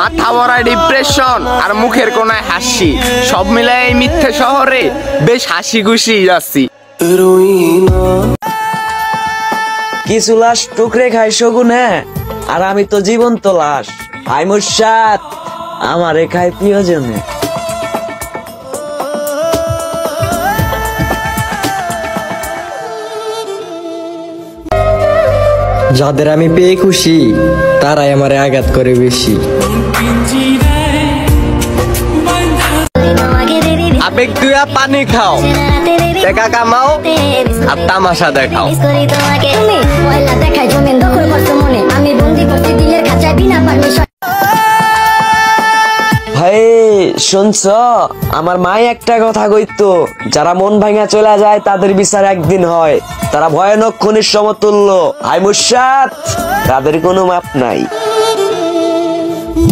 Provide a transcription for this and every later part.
মাথা ভরা ডিপ্রেশন আর মুখের কোনায় হাসি, সব মিলাই এই মিথ্যে শহরে বেশ হাসি খুশি যাচ্ছি। কিছু লাশ টুকরে খাই শগুন, হ্যাঁ, আর আমি তো জীবন্ত লাশ। আই মুর্শাদ আমারে খাই প্রিয়জনে। যাদের আমি পেয়ে খুশি তারাই আমারে আঘাত করে বেশি। আবেগ দুয়া পানি খাও, টাকা কামাও আর তামাশা দেখাও। ভাই শুনছ, আমার মাই একটা কথা কইতো, যারা মন ভাঙা চলে যায় তাদের বিচার একদিন হয়। তারা ভয়ানক খনির সমতুল্য। হাই মুর্শাদ, তাদের কোনো মাপ নাই।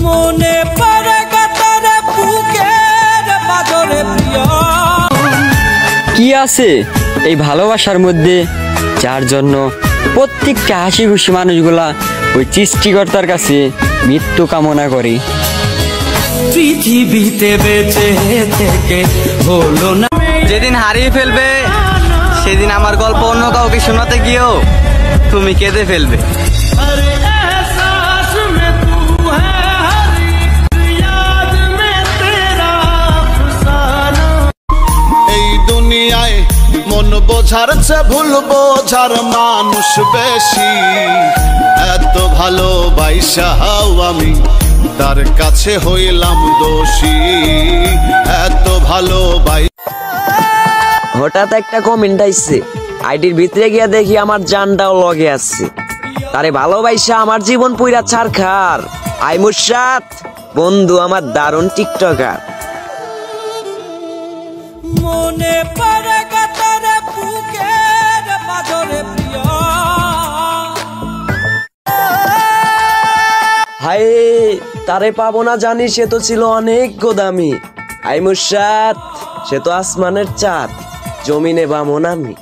মনে পড়ে কাতারে বুকের বাজরে প্রিয়। কি আছে এই ভালোবাসার মধ্যে, যার জন্য প্রত্যেকটা হাসি খুশি মানুষগুলা ওই সৃষ্টিকর্তার কাছে মৃত্যু কামনা করে। পৃথিবীতে বেঁচে থেকে হলো না। যেদিন হারিয়ে ফেলবে সেদিন আমার গল্প অন্য কাউকে শোনাতে গিয়েও তুমি কেঁদে ফেলবে। এই দুনিয়ায় মন বোঝার চেয়ে ভুল বোঝার মানুষ বেশি। এত ভালোবাসাও আমি তার কাছে হইলাম দোষী। এত ভালোবাসা। হঠাৎ একটা কমেন্ট আইছে, আইডির ভিতরে গিয়া দেখি আমার জানটাও লগে আছে। তারে ভালোবাসা আমার জীবন পুইরা ছারখার। আই মুর্শাদ বন্ধু আমার দারুণ টিকটকার। মনে পড়ে কাতারে বুকের বাজরে প্রিয়। হাই তারে পাবো না জানি, সে তো ছিল অনেক গোদামি। আই মুর্শাদ সে তো আসমানের চাঁদ, জমিনে বামন আমি।